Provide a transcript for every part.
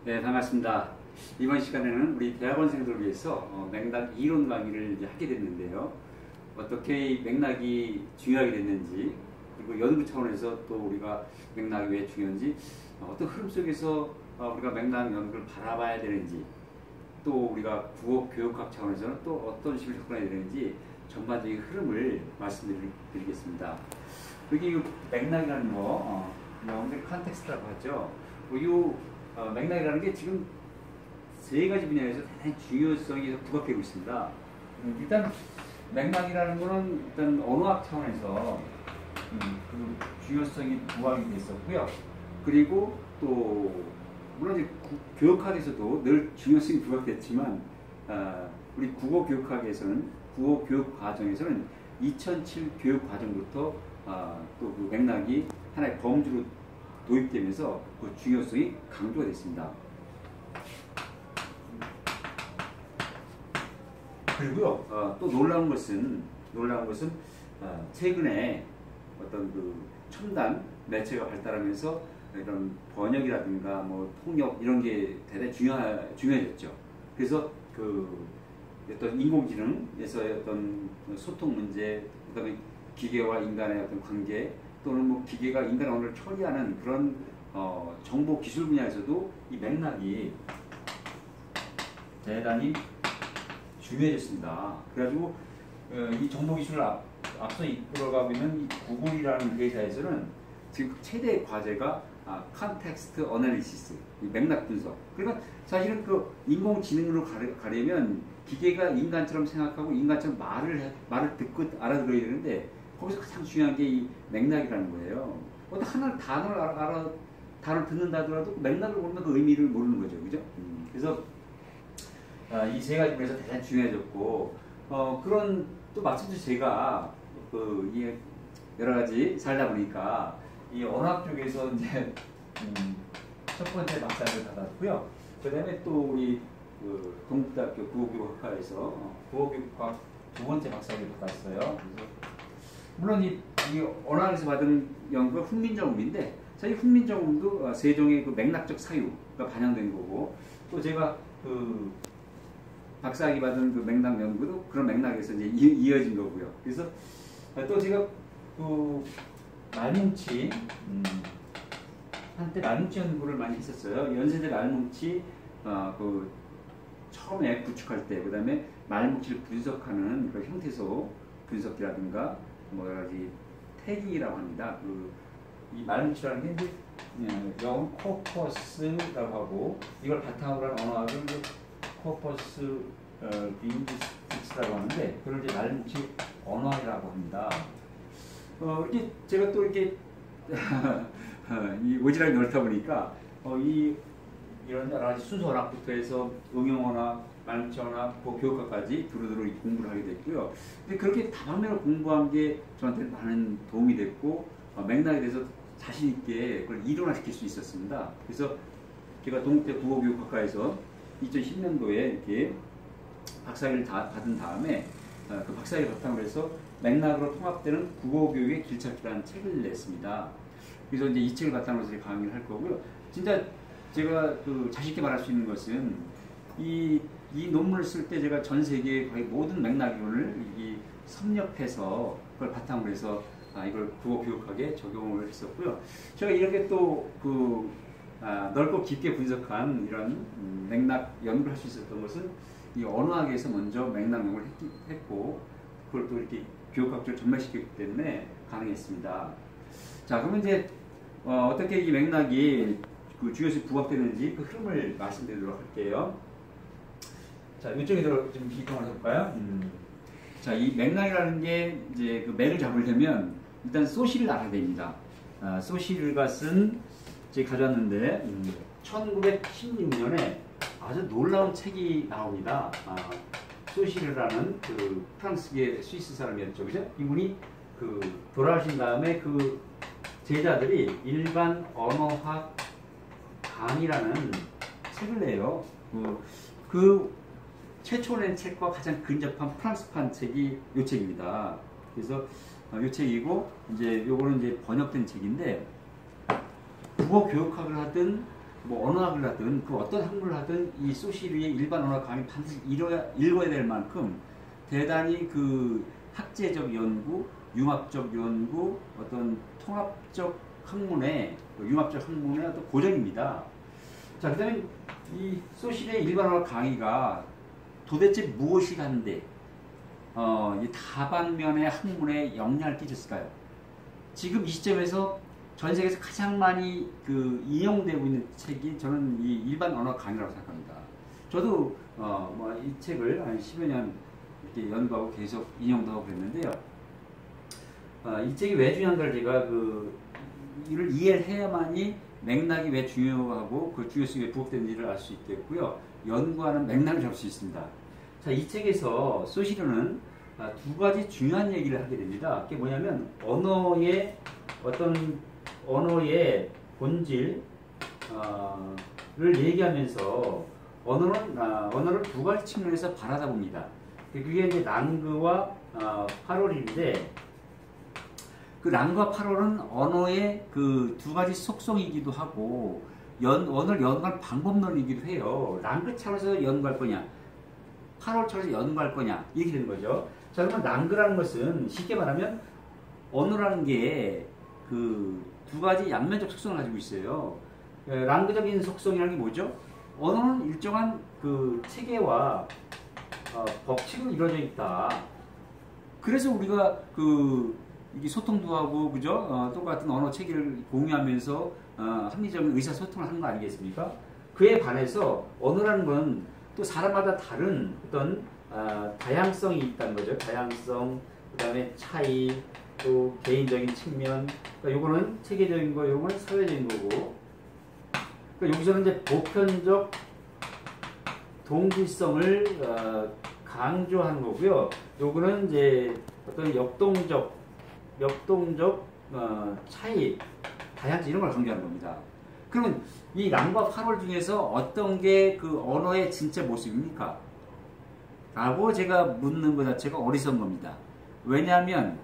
네, 반갑습니다. 이번 시간에는 우리 대학원생들을 위해서 맥락 이론 강의를 이제 하게 됐는데요. 어떻게 이 맥락이 중요하게 됐는지, 그리고 연구 차원에서 또 우리가 맥락이 왜 중요한지, 어떤 흐름 속에서 우리가 맥락 연구를 바라봐야 되는지, 또 우리가 국어 교육학 차원에서는 또 어떤 식으로 접근해야 되는지 전반적인 흐름을 말씀드리겠습니다. 여기 맥락이라는 거, 영어로 컨텍스트라고 하죠. 맥락이라는 게 지금 세 가지 분야에서 대단히 중요성이 부각되고 있습니다. 일단 맥락이라는 거는 일단 언어학 차원에서 그 중요성이 부각이 됐었고요. 그리고 또 물론 이제 교육학에서도 늘 중요성이 부각됐지만 우리 국어 교육학에서는 국어 교육 과정에서는 2007 교육 과정부터 또 그 맥락이 하나의 범주로 도입되면서 그 중요성이 강조가 됐습니다. 그리고요, 또 놀라운 것은 최근에 어떤 그 첨단 매체가 발달하면서 이런 번역이라든가 뭐 통역 이런 게 대단히 중요해졌죠. 그래서 그 어떤 인공지능에서의 어떤 소통 문제, 그다음에 기계와 인간의 어떤 관계, 또는 뭐 기계가 인간의 언어를 처리하는 그런 정보 기술 분야에서도 이 맥락이 대단히 중요해졌습니다. 그래가지고 이 정보 기술을 앞서 이끌어가고 있는 이 구글이라는 회사에서는 지금 최대 과제가 컨텍스트 어널리시스, 맥락 분석. 그러니까 사실은 그 인공지능으로 가려면 기계가 인간처럼 생각하고 인간처럼 말을 듣고 알아들어야 되는데, 거기서 가장 중요한 게 이 맥락이라는 거예요. 어떤 하나 단어를 듣는다 하더라도 맥락을 모르면 그 의미를 모르는 거죠, 그죠? 그래서 이 세 가지 분에서 대단히 중요해졌고, 그런 또 마침내 제가 이 여러 가지 살다 보니까 이 언어학 쪽에서 이제 첫 번째 박사를 받았고요. 그다음에 또 우리 동국대학교 국어교육학과에서 국어교육학 두 번째 박사를 받았어요. 그래서 물론 이 언어학에서 받은 연구가 훈민정음인데, 사실 훈민정음도 세종의 그 맥락적 사유가 반영된 거고, 또 제가 그 박사학위 받은 그 맥락 연구도 그런 맥락에서 이제 이어진 거고요. 그래서 또 제가 그 말뭉치, 한때 말뭉치 연구를 많이 했었어요. 연세대 말뭉치 그 처음에 구축할 때, 그다음에 말뭉치를 분석하는 그 형태소 분석기라든가 뭐 여러 가지 태깅이라고 합니다. 이 말뭉치라는 게 이제 영어 코퍼스라고 하고, 이걸 바탕으로 한 언어학은 코퍼스 링귀스틱스라고 하는데, 그걸 이제 말뭉치 언어학이라고 합니다. 이렇게 제가 또 이렇게 이 오지랖이 넓다 보니까 이런 여러 가지 순서 언어학부터 해서 응용 언어학, 말뭉치 언어학, 교육학까지 두루두루 공부를 하게 됐고요. 근데 그렇게 다방면을 공부한 게 저한테 많은 도움이 됐고, 맥락에 대해서 자신 있게 그걸 이론화시킬 수 있었습니다. 그래서 제가 동국대 국어교육학과에서 2010년도에 이렇게 박사학위를 받은 다음에 그 박사학위 바탕으로 해서 맥락으로 통합되는 국어교육의 길찾기라는 책을 냈습니다. 그래서 이제 이 책을 바탕으로 해서 강의를 할 거고요. 진짜 제가 자신 있게 말할 수 있는 것은 이 논문을 쓸 때 제가 전 세계 거의 모든 맥락 이론을 섭렵해서 그걸 바탕으로 해서 이걸 국어교육학에 적용을 했었고요. 제가 이렇게 또 넓고 깊게 분석한 이런 맥락 연구를 할 수 있었던 것은 이 언어학에서 먼저 맥락 연구를 했고, 그걸 또 이렇게 교육학적으로 전달시켰기 때문에 가능했습니다. 자, 그러면 이제 어떻게 이 맥락이 그 중요성이 부각되는지 그 흐름을 말씀드리도록 할게요. 자, 이쪽에 좀 이동을 해볼까요? 자, 이 맥락이라는 게 이제 그 맥을 잡으려면 일단 소시를 알아야 됩니다. 소시르가 쓴 제가 가져왔는데 1916년에 아주 놀라운 책이 나옵니다. 소시르라는 그 프랑스계 스위스 사람이었죠, 그죠? 이분이 돌아가신 다음에 그 제자들이 일반 언어학 강의라는 책을 내요. 그 최초 낸 책과 가장 근접한 프랑스판 책이 이 책입니다. 그래서 이 책이고, 이제 요거는 이제 번역된 책인데, 국어 교육학을 하든 뭐 언어학을 하든 그 어떤 학문을 하든 이 소시르의 일반 언어 강의 반드시 읽어야 될 만큼 대단히 그 학제적 연구, 융합적 연구, 어떤 통합적 학문의 융합적 학문의 어떤 고전입니다. 자, 그다음에 이 소시르의 일반 언어 강의가 도대체 무엇이 한데 이 다방면의 학문에 영향을 끼쳤을까요? 지금 이 시점에서 전 세계에서 가장 많이 그 인용되고 있는 책이 저는 이 일반 언어 강의라고 생각합니다. 저도 뭐 이 책을 한 10여 년 이렇게 연구하고 계속 인용도 하고 그랬는데요. 이 책이 왜 중요한가를 제가 이를 이해를 해야만이 맥락이 왜 중요하고 그 중요성이 왜 부각되는지를 알 수 있겠고요. 연구하는 맥락을 잡을 수 있습니다. 자, 이 책에서 소시르는 두 가지 중요한 얘기를 하게 됩니다. 그게 뭐냐면 언어의 본질을 얘기하면서 언어를 두 가지 측면에서 바라다 봅니다. 그게 이제 랑그와 파롤인데, 그 랑그와 파롤은 언어의 그 두 가지 속성이기도 하고 언어를 연구할 방법론이기도 해요. 랑그 차원에서 연구할 거냐, 파롤 차원에서 연구할 거냐, 이렇게 되는 거죠. 자, 그러면 랑그라는 것은 쉽게 말하면 언어라는 게 그 두 가지 양면적 속성을 가지고 있어요. 랑그적인 속성이라는 게 뭐죠? 언어는 일정한 그 체계와 법칙으로 이루어져 있다. 그래서 우리가 이게 소통도 하고, 그죠? 똑같은 언어 체계를 공유하면서 합리적인 의사소통을 하는 거 아니겠습니까? 그에 반해서 언어라는 건 또 사람마다 다른 어떤 다양성이 있다는 거죠. 다양성, 그 다음에 차이, 또 개인적인 측면. 그러니까 요거는 체계적인 거, 요거는 사회적인 거고. 그러니까 여기서는 이제 보편적 동질성을 강조하는 거고요. 요거는 이제 어떤 역동적 차이, 다양성 이런 걸 강조하는 겁니다. 그러면 이 랑과 파롤 중에서 어떤 게 그 언어의 진짜 모습입니까? 라고 제가 묻는 것 자체가 어리석은 겁니다. 왜냐하면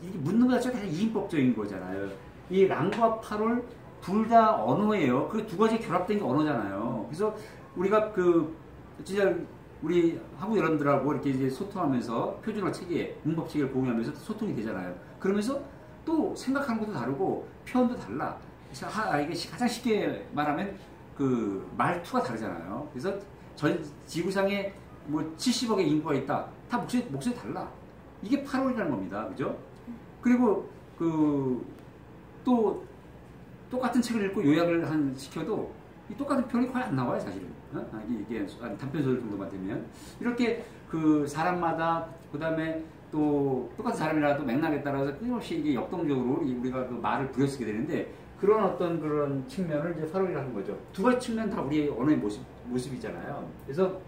이게 묻는 것 자체가 대단히 이인법적인 거잖아요. 이 랑과 파롤 둘 다 언어예요. 그 두 가지 결합된 게 언어잖아요. 그래서 우리가 진짜 우리 학우 여러분들하고 이렇게 이제 소통하면서 표준화 체계, 문법 체계를 공유하면서 소통이 되잖아요. 그러면서 또 생각하는 것도 다르고 표현도 달라. 이게 가장 쉽게 말하면 그 말투가 다르잖아요. 그래서 전 지구상에 뭐 70억의 인구가 있다. 다 목소리 달라. 이게 8월이라는 겁니다. 그죠? 그리고 또 똑같은 책을 읽고 요약을 시켜도 이 똑같은 표현이 거의 안 나와요, 사실은. 이게 단편소설 정도만 되면. 이렇게 그 사람마다, 그 다음에 또 똑같은 사람이라도 맥락에 따라서 끊임없이 이게 역동적으로 우리가 그 말을 부여쓰게 되는데, 그런 측면을 이제 파롤이라는 거죠. 두 가지 측면 다 우리의 언어의 모습이잖아요. 그래서,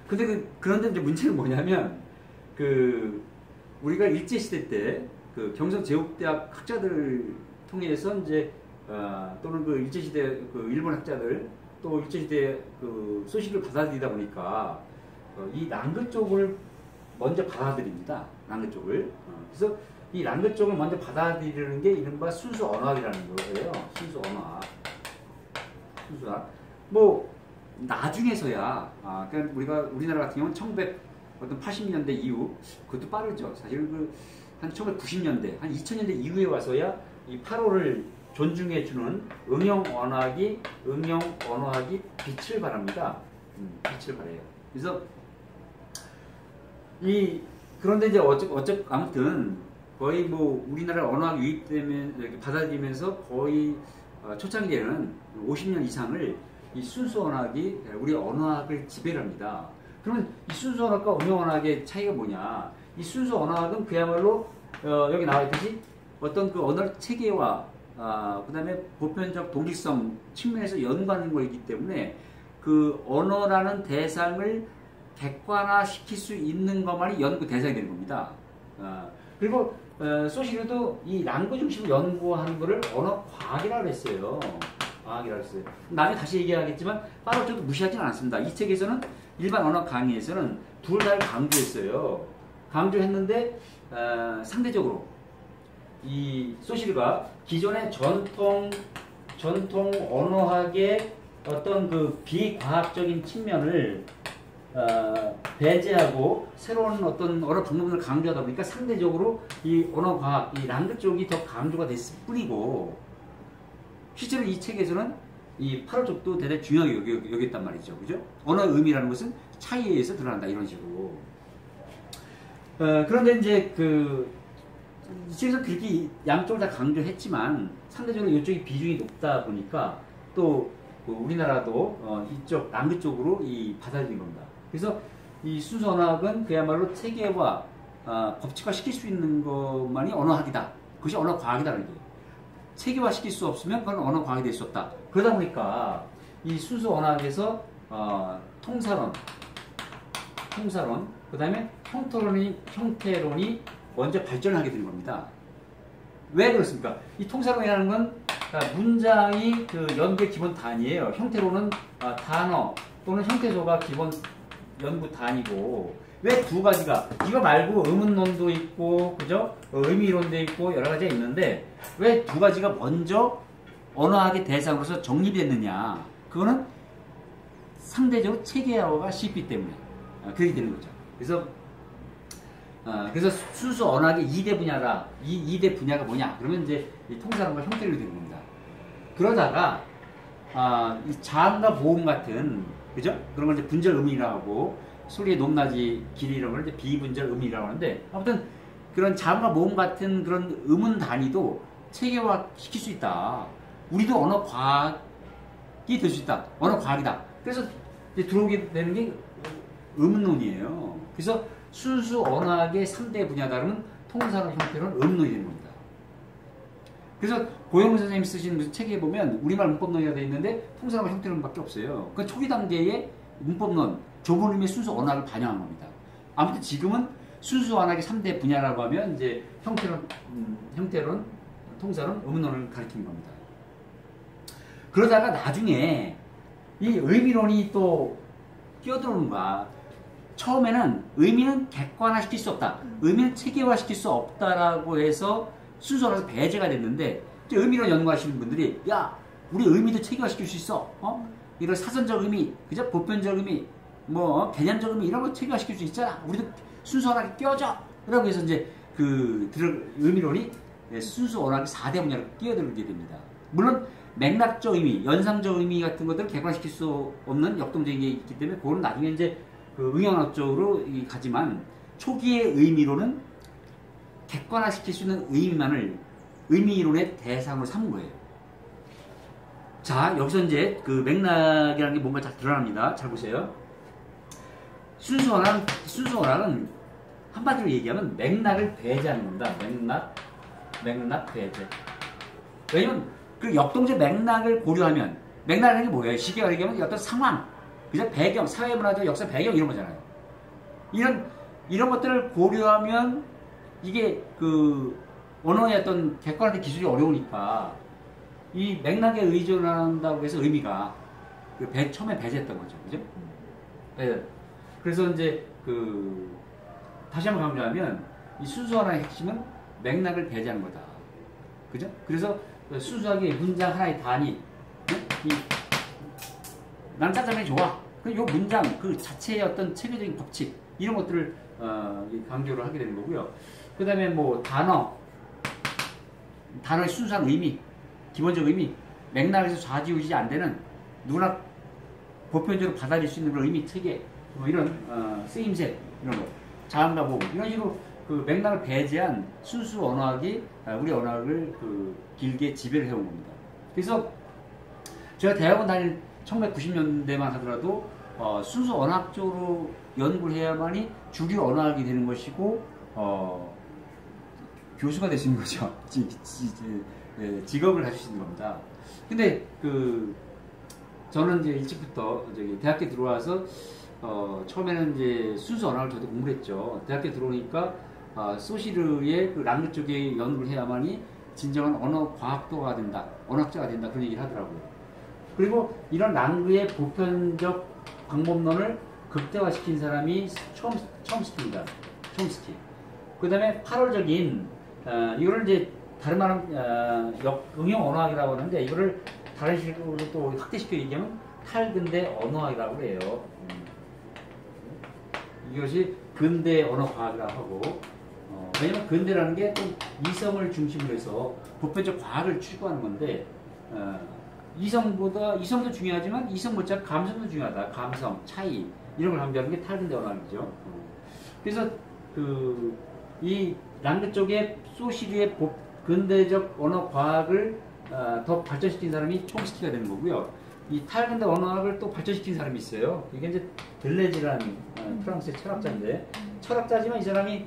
그런데 이제 문제는 뭐냐면, 우리가 일제시대 때, 경성제국대학 학자들 통해서 이제, 또는 일제시대 일본 학자들, 또 일제시대 소식을 받아들이다 보니까, 이 랑그 쪽을 먼저 받아들입니다. 랑그 쪽을. 그래서 이 랑그 쪽을 먼저 받아들이는 게 이른바 순수 언어학이라는 거예요. 순수 언어학. 순수학. 뭐 나중에서야 그러니까 우리나라 같은 경우는 1980년대 이후, 그것도 빠르죠. 사실 한 1990년대, 한 2000년대 이후에 와서야 이 8호를 존중해주는 응용 언어학이 빛을 발합니다. 빛을 발해요. 그래서 그런데 이제 아무튼 거의 뭐 우리나라 언어학 유입되면 이렇게 받아들이면서 거의 초창기에는 50년 이상을 이 순수 언어학이 우리 언어학을 지배를 합니다. 그러면 이 순수 언어학과 응용 언어학의 차이가 뭐냐? 이 순수 언어학은 그야말로 여기 나와 있듯이 어떤 그 언어 체계와 그 다음에 보편적 동질성 측면에서 연구하는 거이기 때문에 그 언어라는 대상을 객관화시킬 수 있는 것만이 연구 대상이 되는 겁니다. 그리고 소시르도 이 랑그 중심으로 연구하는 것을 언어 과학이라고 했어요. 과학이라고 했어요. 나중에 다시 얘기하겠지만 바로 저도 무시하지는 않았습니다. 이 책에서는 일반 언어 강의에서는 둘 다를 강조했어요. 강조했는데 상대적으로 이 소시르가 기존의 전통 전통 언어학의 어떤 그 비과학적인 측면을 배제하고 새로운 어떤 언어 방법을 강조하다 보니까 상대적으로 이 언어과학, 이 랑그 쪽이 더 강조가 됐을 뿐이고, 실제로 이 책에서는 이 8월 쪽도 대단히 중요하게 여겼단 말이죠. 그죠? 언어의 의미라는 것은 차이에 의해서 드러난다. 이런 식으로. 그런데 이제 이 책에서 그렇게 양쪽을 다 강조했지만 상대적으로 이쪽이 비중이 높다 보니까 또 우리나라도 이쪽 랑그 쪽으로 받아들인 겁니다. 그래서 이 순수 언어학은 그야말로 체계와 법칙화 시킬 수 있는 것만이 언어학이다. 그것이 언어과학이다는 게. 체계화 시킬 수 없으면 그건 언어과학이 될 수 없다. 그러다 보니까 이 순수 언어학에서 통사론, 그 다음에 형태론이 먼저 발전하게 된 겁니다. 왜 그렇습니까? 이 통사론이라는 건 문장이 연구의 기본 단위예요. 형태론은 단어 또는 형태소가 기본 연구 단위고, 왜 두 가지가, 이거 말고 의문론도 있고, 그죠? 의미론도 있고, 여러 가지가 있는데, 왜 두 가지가 먼저 언어학의 대상으로서 정립이 됐느냐? 그거는 상대적으로 체계화가 쉽기 때문에 그렇게 되는 거죠. 그래서 순수 언어학의 2대 분야라. 이 2대 분야가 뭐냐? 그러면 이제 이 통사론과 형태론이 되는 겁니다. 그러다가 이 자음과 모음 같은, 그죠? 그런 걸 이제 분절 음이라고 하고, 소리의 높낮이 길이 이런 걸 이제 비분절 음이라고 하는데, 아무튼 그런 자음과 모음 같은 그런 음운 단위도 체계화 시킬 수 있다. 우리도 언어 과학이 될 수 있다. 언어 과학이다. 그래서 이제 들어오게 되는 게 음론이에요. 그래서 순수 언어학의 3대 분야다는 통사론, 형태론, 음론이 되는 겁니다. 그래서 고영문 선생님이 쓰신 무슨 책에 보면 우리말 문법론이가 되어 있는데 통사론과 형태론밖에 없어요. 그 초기 단계의 문법론, 좁은 의미의 순수 언어학을 반영한 겁니다. 아무튼 지금은 순수 언어학의 3대 분야라고 하면 이제 형태론, 통사론, 음론을 가리키는 겁니다. 그러다가 나중에 이 의미론이 또 끼어들어오는 거야. 처음에는 의미는 객관화시킬 수 없다. 의미는 체계화시킬 수 없다라고 해서 순서라서 배제가 됐는데, 이제 의미론 연구하시는 분들이, 야, 우리 의미도 체계화시킬 수 있어. 이런 사전적 의미, 그죠? 보편적 의미, 개념적 의미 이런 거 체계화시킬 수 있잖아. 우리도 순수언학에 껴줘. 라고 해서 이제 의미론이 순수 언어학의 4대 분야로 끼어들게 됩니다. 물론 맥락적 의미, 연상적 의미 같은 것들을 객관시킬 수 없는 역동적인 게 있기 때문에 그거는 나중에 이제 응용학 쪽으로 가지만, 초기의 의미로는 객관화시킬 수 있는 의미만을 의미론의 대상으로 삼은 거예요. 자, 여기서 이제 맥락이라는 게 뭔가 잘 드러납니다. 잘 보세요. 순수 언어학은 한마디로 얘기하면 맥락을 배제하는 겁니다. 맥락 배제. 왜냐면 그 역동적 맥락을 고려하면, 맥락이라는 게 뭐예요? 쉽게 말하면 어떤 상황, 그죠? 배경, 사회문화적 역사 배경 이런 거잖아요. 이런 것들을 고려하면 이게 언어의 어떤 객관화된 기술이 어려우니까 이 맥락에 의존한다고 해서 의미가 처음에 배제했던 거죠. 그죠? 네. 그래서 이제 다시 한번 강조하면 이 순수언어의 핵심은 맥락을 배제하는 거다. 그죠? 그래서 순수하게 문장 하나의 단위, 난 짜장면이 좋아. 이 문장 그 자체의 어떤 체계적인 법칙 이런 것들을 강조를 하게 되는 거고요. 그 다음에 단어의 순수한 의미, 기본적 의미, 맥락에서 좌지우지 안 되는 누구나 보편적으로 받아들일 수 있는 그런 의미 체계, 이런 쓰임새 이런 거, 자음과 모음 이런 식으로 맥락을 배제한 순수 언어학이 우리 언어학을 길게 지배를 해온 겁니다. 그래서 제가 대학원 다닐 1990년대만 하더라도 순수 언어학 쪽으로 연구를 해야만이 주류 언어학이 되는 것이고 교수가 될 수 있는 거죠. 직업을 가질 수 있는 겁니다. 근데 저는 이제 일찍부터 대학교 들어와서 처음에는 이제 순수 언어학을 저도 공부를 했죠. 대학교 들어오니까 소시르의 랑그 쪽에 연구를 해야만이 진정한 언어 과학도가 된다, 언어학자가 된다 그런 얘기를 하더라고요. 그리고 이런 랑그의 보편적 방법론을 극대화시킨 사람이 촘스키입니다. 촘스키. 그 다음에 8월적인 이거를 이제 다른 말은 응용 언어학이라고 하는데, 이거를 다른 식으로 또 확대시켜 얘기하면 탈근대 언어학이라고 해요. 이것이 근대 언어과학이라고 하고, 왜냐면 근대라는 게 좀 이성을 중심으로 해서 보편적 과학을 추구하는 건데, 이성도 중요하지만 이성 못지않게 감성도 중요하다. 감성, 차이 이런 걸 함께하는 게 탈근대 언어학이죠. 그래서 이 랑드 쪽의 소시리의 근대적 언어 과학을 더 발전시킨 사람이 촘스키가 되는 거고요. 이 탈근대 언어학을 또 발전시킨 사람이 있어요. 이게 이제 들레즈라는 프랑스의 철학자인데, 철학자지만 이 사람이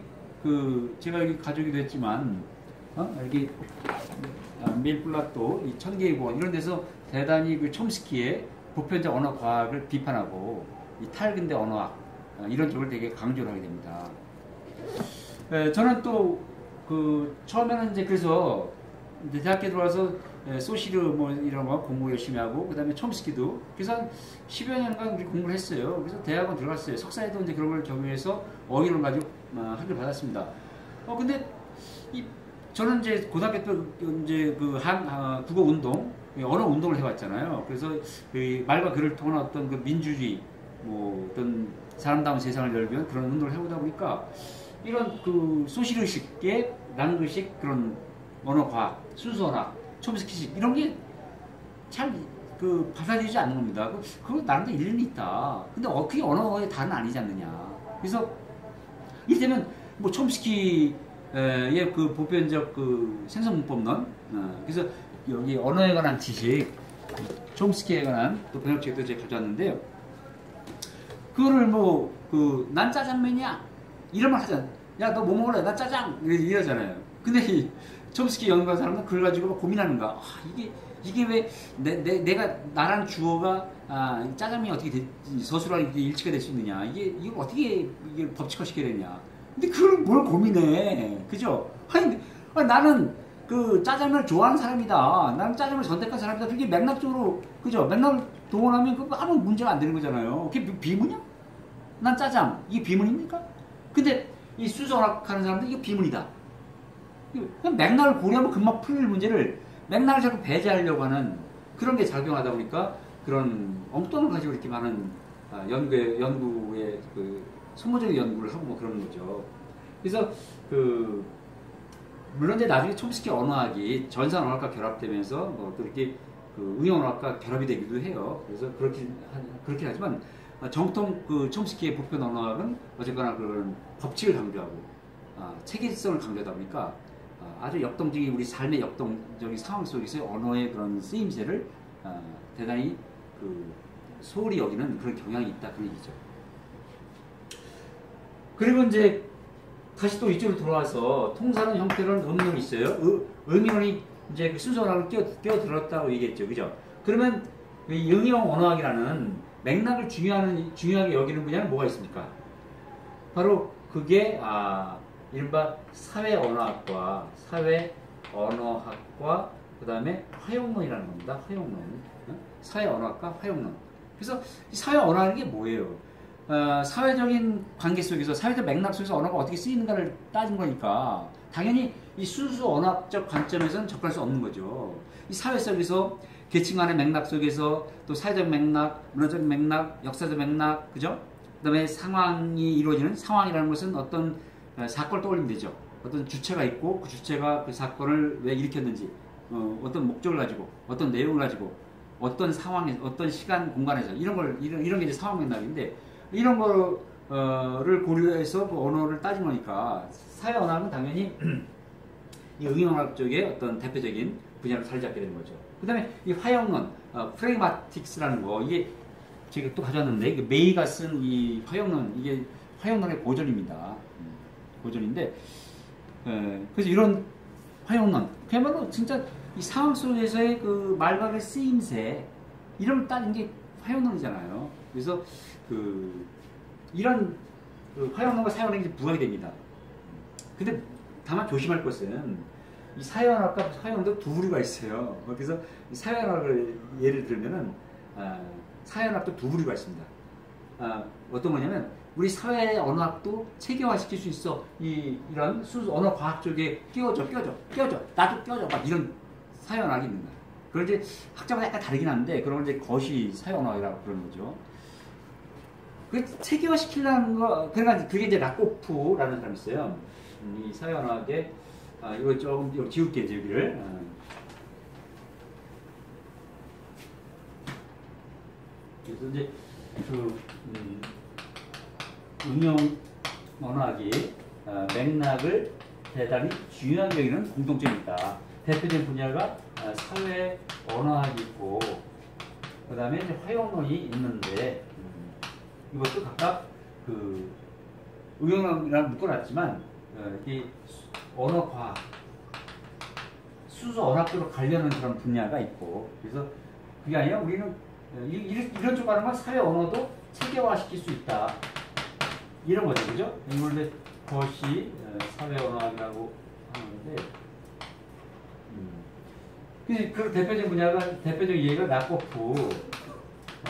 제가 여기 가져오기도 했지만, 여기 밀플라토, 이 천개의 고원 이런 데서 대단히 촘스키의 보편적 언어 과학을 비판하고 이 탈근대 언어학 이런 쪽을 되게 강조를 하게 됩니다. 저는 또 처음에는 이제 그래서 대학교 들어와서 소시르 뭐 이런 거 공부 열심히 하고, 그 다음에 촘스키도 그래서 한 10여 년간 우리 공부를 했어요. 그래서 대학원 들어갔어요. 석사에도 이제 그런 걸 적용해서 어휘론 가지고 학위를 받았습니다. 근데 저는 이제 고등학교 때 이제 국어 운동, 언어 운동을 해왔잖아요. 그래서 말과 글을 통한 어떤 민주주의, 뭐 어떤 사람다운 세상을 열기 위한 그런 운동을 해오다 보니까 이런 소시르식의 랑그식 그런 언어 과학, 순수 언어학, 촘스키식 이런 게 잘 받아들이지 않는 겁니다. 그거 나름대로 일리는 있다. 근데 그게 언어의 다는 아니지 않느냐. 그래서 이를테면 뭐 촘스키의 보편적 생성 문법론, 그래서 여기 언어에 관한 지식, 촘스키에 관한 또 번역책도 제가 가져왔는데요. 그거를 난 짜장면이야 이런 말 하잖아. 야, 너 뭐 먹을래? 나 짜장 이러잖아요. 근데 이 촘스키 연구한 사람은 그걸 가지고 법민하는 거야. 이게 왜 내가 나라는 주어가 짜장면이 어떻게 서술랑 이렇게 일치가 될 수 있느냐? 이걸 어떻게 법칙화 시켜야 되냐? 근데 그걸 뭘 고민해? 그죠? 아니 나는 짜장면을 좋아하는 사람이다. 나는 짜장면을 선택한 사람이다. 그게 맥락적으로 그죠? 맥락을 동원하면 그거 아무 문제가 안 되는 거잖아요. 그게 비문이야? 난 짜장 이게 비문입니까? 근데 이 수선학하는 사람들 이게 비문이다. 그냥 맥락을 고려하면 금방 풀릴 문제를 맥락을 자꾸 배제하려고 하는 그런 게 작용하다 보니까 그런 엉뚱한 걸 가지고 이렇게 많은 연구의 소모적인 연구를 하고 뭐 그러는 거죠. 그래서 물론 이제 나중에 촘스키 언어학이 전산 언어학과 결합되면서 뭐 또 이렇게 응용 언어학과 결합이 되기도 해요. 그래서 그렇긴 하지만 정통 촘스키의 보편 언어학은 어쨌거나 그런 법칙을 강조하고 체계성을 강조하다 보니까 아주 역동적인 우리 삶의 역동적인 상황 속에서의 언어의 그런 쓰임새를 대단히 소홀히 여기는 그런 경향이 있다 그런 얘기죠. 그리고 이제 다시 또 이쪽으로 돌아와서 통사론 형태로는 의미론이 있어요. 의미론이 이제 순서학을 끼어들었다고 얘기했죠, 그죠? 그러면 이 응용 언어학이라는 맥락을 중요하게 여기는 분야는 뭐가 있습니까? 바로 그게 이른바 사회 언어학과 그 다음에 화용론이라는 겁니다. 화용론. 사회 언어학과 화용론. 그래서 이 사회 언어라는 게 뭐예요? 사회적인 관계 속에서, 사회적 맥락 속에서 언어가 어떻게 쓰이는가를 따진 거니까 당연히 이 순수 언어학적 관점에서는 접근할 수 없는 거죠. 이 사회 속에서 계층 간의 맥락 속에서 또 사회적 맥락, 문화적 맥락, 역사적 맥락, 그죠? 그 다음에 상황이 이루어지는 상황이라는 것은 어떤 사건을 떠올리면 되죠. 어떤 주체가 있고 그 주체가 그 사건을 왜 일으켰는지, 어떤 목적을 가지고, 어떤 내용을 가지고, 어떤 상황에, 어떤 시간, 공간에서 이런 게 이제 상황 맥락인데 이런 거를 고려해서 그 언어를 따진 거니까 사회 언어학은 당연히 이 응용학 쪽의 어떤 대표적인 분야로 자리 잡게 되는 거죠. 그 다음에 이 화형론, 프레그마틱스라는 거, 이게 제가 또 가져왔는데, 메이가 쓴 이 화형론, 이게 화형론의 고전입니다. 고전인데, 그래서 이런 화형론, 그야말로 진짜 이 상황 속에서의 말과 그 쓰임새, 이런 걸 따진 게 화형론이잖아요. 그래서 이런 화형론과 사회언어학이 부각이 됩니다. 근데 다만 조심할 것은 이 사회언어학과 사회언어도 두 부류가 있어요. 그래서 이 사회언어학을 예를 들면은 사회언어학도 두 부류가 있습니다. 어떤 거냐면 우리 사회 언어학도 체계화시킬 수 있어. 이런 순수 언어 과학 쪽에 끼워줘. 나도 끼워줘. 막 이런 사회언어학이 있는 거예요. 그걸 이제 학자마다 약간 다르긴 한데, 그런 이제 거시 사회언어학이라고 그러는 거죠. 그 체계화 시키려는 거, 그러니까 그게 이제 라코프라는 사람이 있어요. 이 사회언어학에, 이거 조금 지울게, 이제 여기를. 그래서 이제 응용 언어학이 맥락을 대단히 중요하게 여기는 공통점이 있다. 대표적인 분야가 사회 언어학이 있고, 그 다음에 이제 화용론이 있는데, 이것도 각각 그 응용이랑 묶어놨지만, 이 언어과학, 순수 언어학으로 가려는 그런 분야가 있고, 그래서 그게 아니라 우리는 이런 쪽 하는 건 사회 언어도 체계화 시킬 수 있다. 이런 거죠, 그죠? 이걸 그것이 사회 언어학이라고 하는데, 그 대표적인 분야가, 대표적인 예가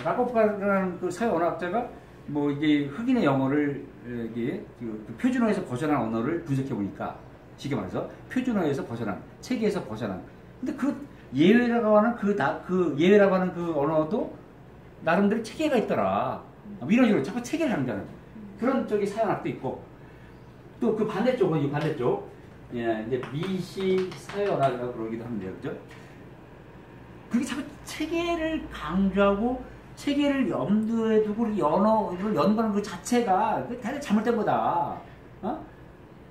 라코프라는 그 사회 언어학자가 뭐 이게 흑인의 영어를 이게 그 표준어에서 벗어난 언어를 분석해 보니까, 쉽게 말해서 표준어에서 벗어난, 체계에서 벗어난. 근데 그 예외라고 하는 그 예외라고 하는 그 언어도 나름대로 체계가 있더라. 이런 식으로 자꾸 체계를 강조하는 그런 쪽이 사회학도 있고, 또 그 반대쪽은 이 반대쪽, 예, 이제 미시 사회언어학이라고 그러기도 합니다, 그죠? 그게 자꾸 체계를 강조하고 체계를 염두에 두고 이 언어를 연구하는 그 자체가 대단히 잘못된 거다.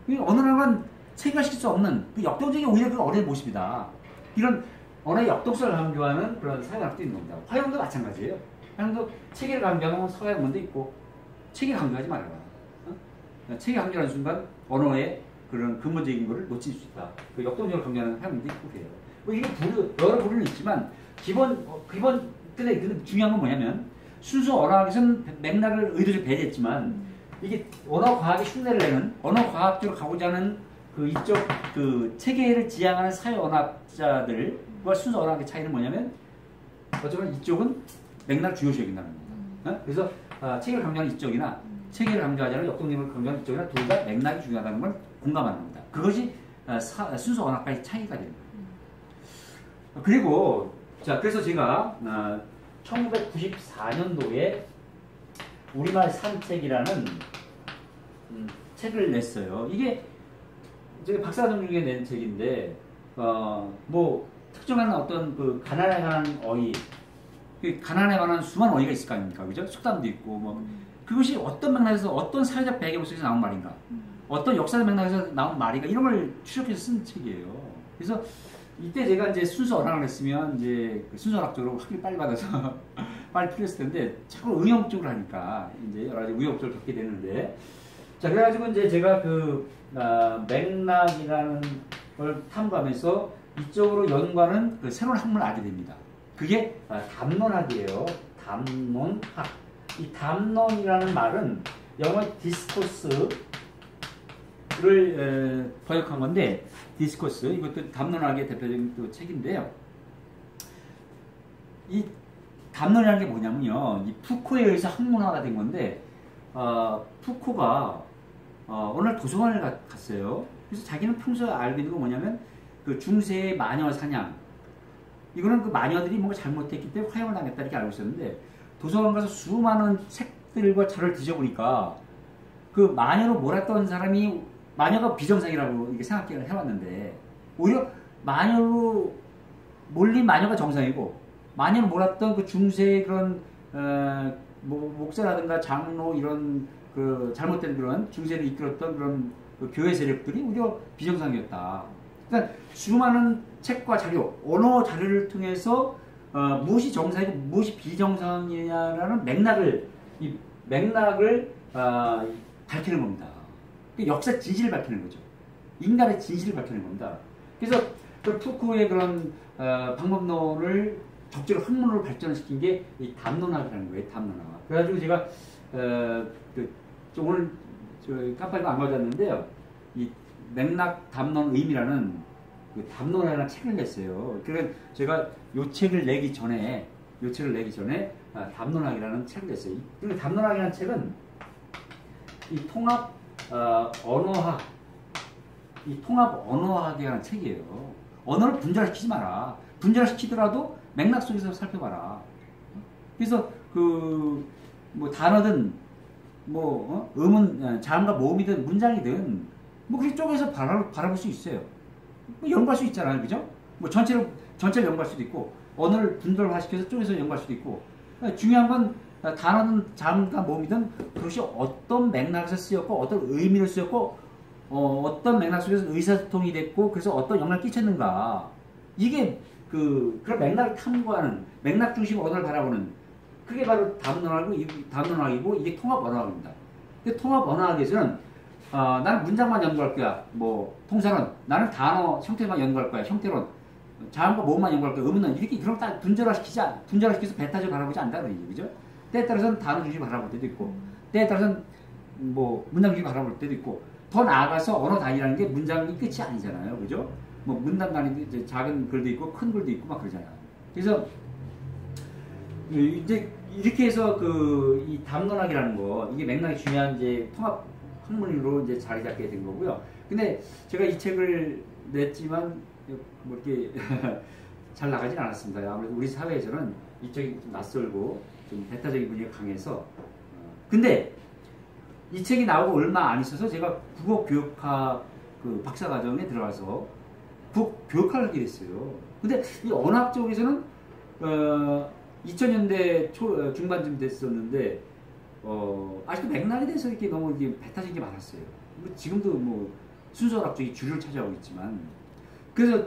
이 언어라는 건 체계화시킬 수 없는 그 역동적인 오히려 그 언어의 모습이다. 이런 언어의 역동성을 강조하는 그런 사회학도 있는 겁니다. 화용도 마찬가지예요. 화용도 체계를 강조하는 사회학문도 있고, 체계 강조하지 말아라. 체계 강조하는 순간 언어의 그런 근본적인 것을 놓칠 수 있다. 그 역동적으로 강조하는 화용도 있고 그래요. 뭐 이게 여러 부류는 있지만 근데 중요한 건 뭐냐면, 순수 언어학에서는 맥락을 의도적으로 배제했지만, 이게 언어과학의 흉내를 내는, 언어과학적으로 가고자 하는 그 이쪽 그 체계를 지향하는 사회 언어학자들과 순수 언어학의 차이는 뭐냐면, 어쩌면 이쪽은 맥락을 중요시 여긴다는 겁니다. 그래서 체계를 강조하는 이쪽이나 체계를 강조하지 않은 역동적으로 강조하는 이쪽이나 둘 다 맥락이 중요하다는 걸 공감하는 겁니다. 그것이 순수 언어학과의 차이가 됩니다. 그리고 그래서 제가 1994년도에 우리말 산책이라는 책을 냈어요. 이게 제가 박사학위 중에 낸 책인데, 뭐 특정한 어떤 그 가난에 관한 어휘, 가난에 관한 수많은 어휘가 있을 거 아닙니까, 그죠? 속담도 있고, 뭐 그것이 어떤 맥락에서, 어떤 사회적 배경 속에서 나온 말인가, 어떤 역사적 맥락에서 나온 말인가, 이런 걸 추적해서 쓴 책이에요. 그래서 이때 제가 이제 순수 언어학을 했으면 이제 순수 언어학적으로 학위를 빨리 받아서 빨리 풀렸을 텐데, 자꾸 응용적으로 하니까 이제 여러 가지 우여곡절을 겪게 되는데, 자, 그래가지고 이제 제가 그 맥락이라는 걸 탐구하면서 이쪽으로 연구하는 그 새로운 학문을 알게 됩니다. 그게 담론학이에요. 담론학. 이 담론이라는 말은 영어 디스코스를 번역한 건데, 디스코스, 이것도 담론학의 대표적인 또 책인데요. 이 담론이라는 게 뭐냐면요, 이 푸코에 의해서 학문화가 된 건데, 푸코가 어느 날 도서관을 갔어요. 그래서 자기는 평소에 알고 있는 건 뭐냐면, 그 중세의 마녀 사냥, 이거는 그 마녀들이 뭔가 잘못했기 때문에 화형을 당했다 이렇게 알고 있었는데, 도서관 가서 수많은 책들과 자료를 뒤져보니까 그 마녀로 몰았던 사람이 마녀가 비정상이라고 이렇게 생각을 해왔는데, 오히려 마녀로 몰린 마녀가 정상이고, 마녀로 몰았던 그 중세의 그런 목사라든가 장로 이런 그 잘못된 그런 중세를 이끌었던 그런 그 교회 세력들이 오히려 비정상이었다. 그러니까 수많은 책과 자료, 언어 자료를 통해서 무엇이 정상이고 무엇이 비정상이냐라는 맥락을 밝히는 겁니다. 역사 진실을 밝히는 거죠. 인간의 진실을 밝히는 겁니다. 그래서 그 푸코의 그런 방법론을 적절히 학문으로 발전시킨 게 이 담론학이라는 거예요. 담론학. 그래가지고 제가 오늘 깜빡이가 안 가져왔는데요. 이 맥락 담론 의미라는 그 담론이라는 책을 냈어요. 그러니까 제가 요 책을 내기 전에 담론학이라는 책을 냈어요. 이 담론학이라는 책은 이 통합 언어학에 관한 책이에요. 언어를 분절시키지 마라. 분절시키더라도 맥락 속에서 살펴봐라. 그래서 뭐 단어든 뭐 음은 자음과 모음이든 문장이든 뭐 그렇게 쪼개서 바라볼 수 있어요. 뭐 연구할 수 있잖아요, 그죠? 뭐 전체를 연구할 수도 있고 언어를 분절화시켜서 쪼개서 연구할 수도 있고. 중요한 건 단어든 자음과 모음이든 그것이 어떤 맥락에서 쓰였고 어떤 의미를 쓰였고 어떤 맥락 속에서 의사소통이 됐고 그래서 어떤 영향을 끼쳤는가. 이게 그런 맥락을 탐구하는 맥락 중심 언어를 바라보는 그게 바로 다문언어학이고 이게 통합 언어학입니다. 통합 언어학에서는 나는 문장만 연구할 거야. 뭐 통사론 나는 단어 형태만 연구할 거야. 형태론 자음과 모음만 연구할 거야. 음은 이렇게 그런 딱 분절화시켜서 배타적으로 바라보지 않는다 그러죠. 그죠? 때에 따라서는 단어 중심 바라볼 때도 있고 때에 따라서는 뭐 문장 중심 바라볼 때도 있고 더 나아가서 언어 단위라는 게 문장이 끝이 아니잖아요. 그죠? 뭐 문단 단위도 작은 글도 있고 큰 글도 있고 막 그러잖아요. 그래서 이제 이렇게 해서 이 담론학이라는 거 이게 맥락이 중요한 이제 통합 학문으로 이제 자리 잡게 된 거고요. 근데 제가 이 책을 냈지만 뭐 이렇게 잘 나가진 않았습니다. 아무래도 우리 사회에서는 이쪽이 좀 낯설고 좀 배타적인 분위기가 강해서 근데 이 책이 나오고 얼마 안 있어서 제가 국어교육학 박사과정에 들어가서 교육학을 하게 됐어요. 근데 이 언어학 쪽에서는 2000년대 중반쯤 됐었는데 아직도 맥락에 대해서 이렇게 너무 이렇게 배타적인 게 많았어요. 지금도 뭐 순서학 쪽이 주류를 차지하고 있지만 그래서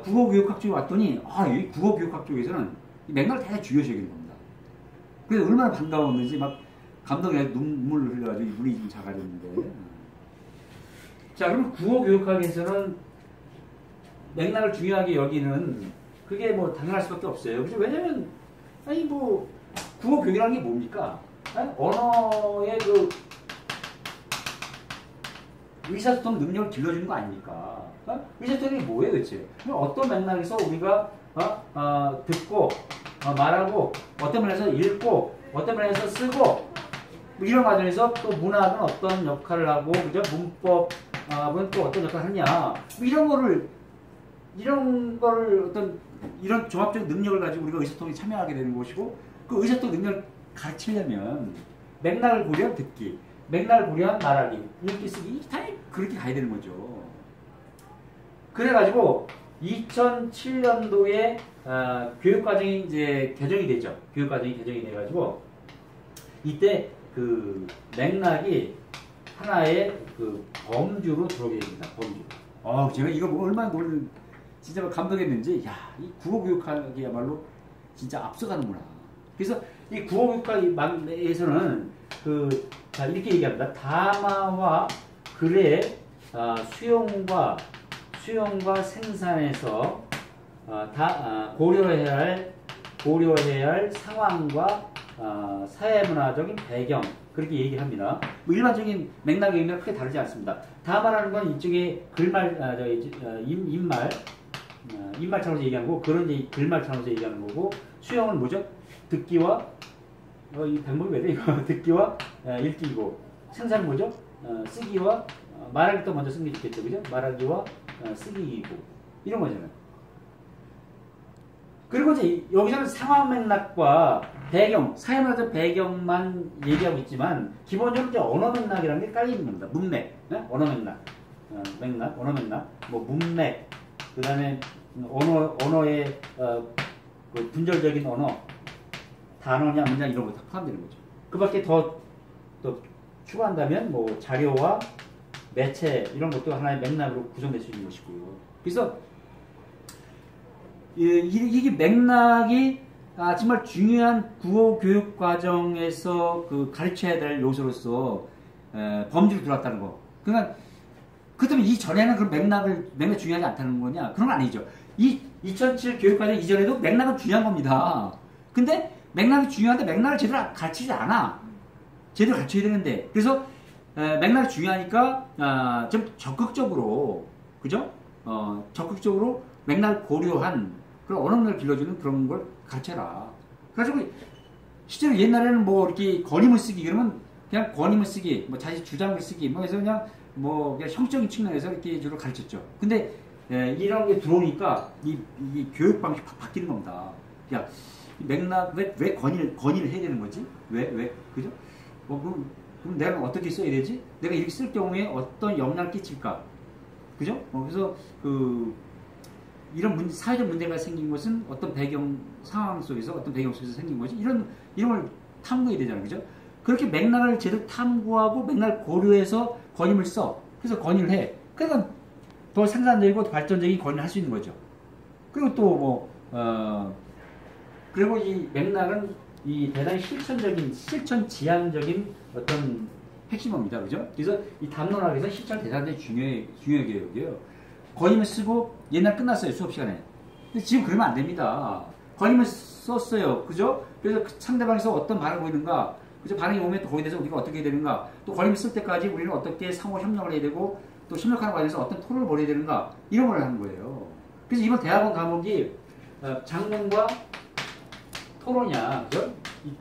국어교육학 쪽에 왔더니 이 국어교육학 쪽에서는 이 맥락을 대단히 중요시 여기는 겁니다. 그래서 얼마나 반가웠는지 막 감동에 눈물을 흘려가지고 눈이 좀 작아졌는데 자 그럼 국어교육학에서는 맥락을 중요하게 여기는 그게 뭐 당연할 수밖에 없어요. 그죠? 왜냐면 뭐 국어교육이라는 게 뭡니까? 언어의 의사소통 능력을 길러주는 거 아닙니까? 의사소통이 뭐예요, 대체? 어떤 맥락에서 우리가 듣고 말하고 어떤 면에서 읽고 어떤 면에서 쓰고 뭐 이런 과정에서 또 문학은 어떤 역할을 하고 그죠? 문법은 또 어떤 역할을 하냐 뭐 이런 거를 어떤 이런 종합적인 능력을 가지고 우리가 의사소통에 참여하게 되는 것이고 그 의사소통 능력을 가르치려면 맥락을 고려한 듣기, 맥락을 고려한 말하기, 읽기, 쓰기 당연히 그렇게 가야 되는 거죠. 그래가지고 2007년도에 교육과정이 이제 개정이 되죠. 교육과정이 개정이 돼가지고 이때 맥락이 하나의 범주로 들어오게 됩니다. 범주. 제가 이거 보고 얼마나 진짜 감동했는지, 이 국어교육학이야말로 진짜 앞서가는구나. 그래서 이 국어교육학에서는 이렇게 얘기합니다. 담화와 글의 수용과 생산에서 고려해야 할 상황과 사회문화적인 배경 그렇게 얘기를 합니다. 뭐 일반적인 맥락의 의미가 크게 다르지 않습니다. 담화라는 건 이쪽에 인말 차원에서 얘기하는 거고 그런 이제 글말 차원에서 얘기하는 거고 수용은 뭐죠? 듣기와 이 방법이 왜 돼? 이거 듣기와 읽기고 생산은 뭐죠? 쓰기와 말하기 또 먼저 쓰는 게 좋겠죠, 그죠? 말하기와 쓰기이고 이런 거잖아요. 그리고 이제 여기서는 상황 맥락과 배경, 사회문화적 배경만 얘기하고 있지만 기본적으로 이제 언어 맥락이라는 게 깔려 있는 겁니다. 문맥, 언어 맥락, 언어 맥락, 뭐 문맥, 그 다음에 언어의 분절적인 언어, 단어냐 문장 이런 거 다 포함되는 거죠. 그 밖에 또 추가한다면 뭐 자료와 매체 이런 것도 하나의 맥락으로 구성될 수 있는 것이고요. 그래서 이게 맥락이 정말 중요한 국어 교육 과정에서 가르쳐야 될 요소로서 범주로 들어왔다는 거. 그러니까 그렇다면 이 전에는 그런 맥락이 중요하지 않다는 거냐? 그런 건 아니죠. 이 2007 교육 과정 이전에도 맥락은 중요한 겁니다. 근데 맥락이 중요한데 맥락을 제대로 가르치지 않아. 제대로 가르쳐야 되는데. 그래서 맥락이 중요하니까 좀 적극적으로, 그죠? 적극적으로 맥락을 고려한 그런 언어를 길러주는 그런 걸 가르쳐라. 그래가지고 실제로 옛날에는 뭐 이렇게 권임을 쓰기 그러면 그냥 권임을 쓰기, 뭐 자기 주장을 쓰기, 뭐 해서 그냥 형적인 측면에서 이렇게 주로 가르쳤죠. 근데 예, 이런 게 들어오니까 이 교육 방식 바뀌는 겁니다. 야, 맥락 왜 건의를 해야 되는 거지? 왜 그죠? 그럼 내가 어떻게 써야 되지? 내가 이렇게 쓸 경우에 어떤 영향을 끼칠까? 그죠? 그래서 이런 사회적 문제가 생긴 것은 어떤 상황 속에서 어떤 배경 속에서 생긴 거지? 이런 걸 탐구해야 되잖아요, 그죠? 그렇게 맥락을 제대로 탐구하고 맥락을 고려해서 건의를 써. 그래서 건의를 해. 그러니까 더 생산적이고 발전적인 건의를 할 수 있는 거죠. 그리고 또 그리고 이 맥락은 이 대단히 실천 지향적인 어떤 핵심어입니다. 그죠? 그래서 이 담론학에서 실천 대단히 중요하게 여겨요. 건의문 쓰고 옛날 끝났어요. 수업 시간에. 근데 지금 그러면 안 됩니다. 건의문 썼어요. 그죠? 그래서 상대방에서 어떤 반응을 보이는가, 그죠? 반응이 오면 또 거기에 대해서 우리가 어떻게 해야 되는가, 또 건의문 쓸 때까지 우리는 어떻게 상호 협력을 해야 되고, 또 협력하는 과정에서 어떤 토론을 벌여야 되는가, 이런 걸 하는 거예요. 그래서 이번 대학원 과목이 장문과 토론이야. 그죠? 이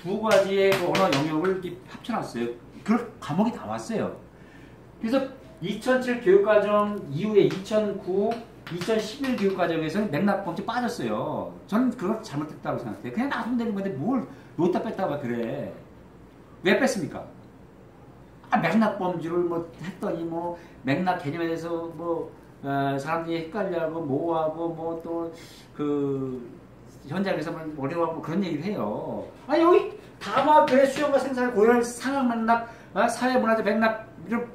두 가지의 그 언어 영역을 이렇게 합쳐놨어요. 그런 과목이 다 왔어요. 그래서 2007 교육과정 이후에 2009, 2011 교육과정에서는 맥락범죄 빠졌어요. 저는 그걸 잘못했다고 생각해요. 그냥 놔두면 되는 건데 뭘 놓다 뺐다가 그래. 왜 뺐습니까? 맥락범죄를 했더니 맥락 개념에 대해서 사람들이 헷갈려하고 뭐하고 또 현장에서 어려워하고 그런 얘기를 해요. 여기 다마 그래 수요가 생산을 고려할 상황 맥락, 사회문화적 맥락 이런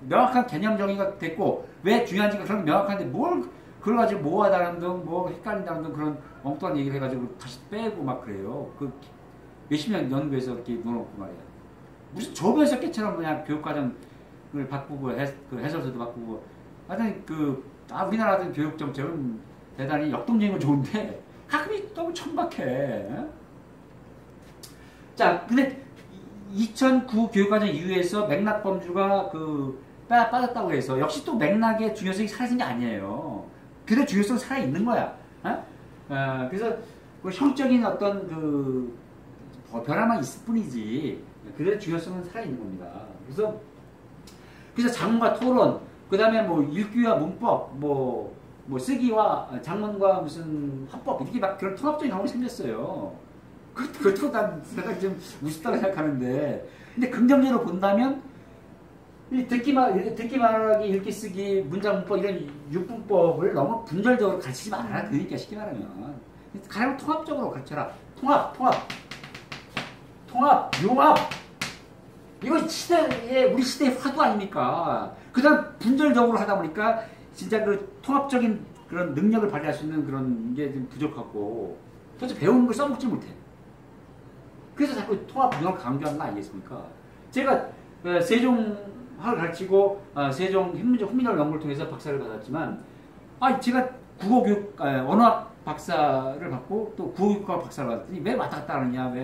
명확한 개념 정의가 됐고 왜 중요한지가 그런 명확한데 뭘 그걸 가지고 뭐하다는 등 헷갈린다는 등 그런 엉뚱한 얘기를 해가지고 다시 빼고 막 그래요. 몇십 년 연구해서 이렇게 놓아놓고 말이야. 무슨 조변석 개처럼 그냥 교육과정을 바꾸고 해설서도 바꾸고 하여튼 우리나라 같은 교육 정책은 대단히 역동적인 건 좋은데 가끔이 너무 천박해. 자, 근데 2009 교육과정 이후에서 맥락범주가 빠졌다고 해서 역시 또 맥락의 중요성이 사라진 게 아니에요. 그래도 중요성은 살아있는 거야. 그래서 형적인 어떤 변화만 있을 뿐이지 그래도 중요성은 살아있는 겁니다. 그래서 장문과 토론, 그 다음에 읽기와 문법, 쓰기와 장문과 무슨 화법 이렇게 막 그런 통합적인 과목이 생겼어요. 그것도 난 좀 우습다고 생각하는데, 근데 긍정적으로 본다면 듣기 말하기, 읽기 쓰기, 문장 문법 이런 육분법을 너무 분절적으로 가르치지 말아라. 그러니까 쉽게 말하면 가장 통합적으로 가르쳐라. 통합, 융합. 이거 우리 시대의 화두 아닙니까? 그 다음 분절적으로 하다 보니까 진짜 통합적인 그런 능력을 발휘할 수 있는 그런 게 좀 부족하고, 도대체 배우는 걸 써먹지 못해. 그래서 자꾸 통합, 융합 강조하는 거 아니겠습니까? 제가 세종학을 가르치고 세종 훈민정 연구를 통해서 박사를 받았지만, 제가 국어교육, 언어학 박사를 받고 또 국어교육과 박사를 받았더니 왜 왔다 갔다 하느냐, 왜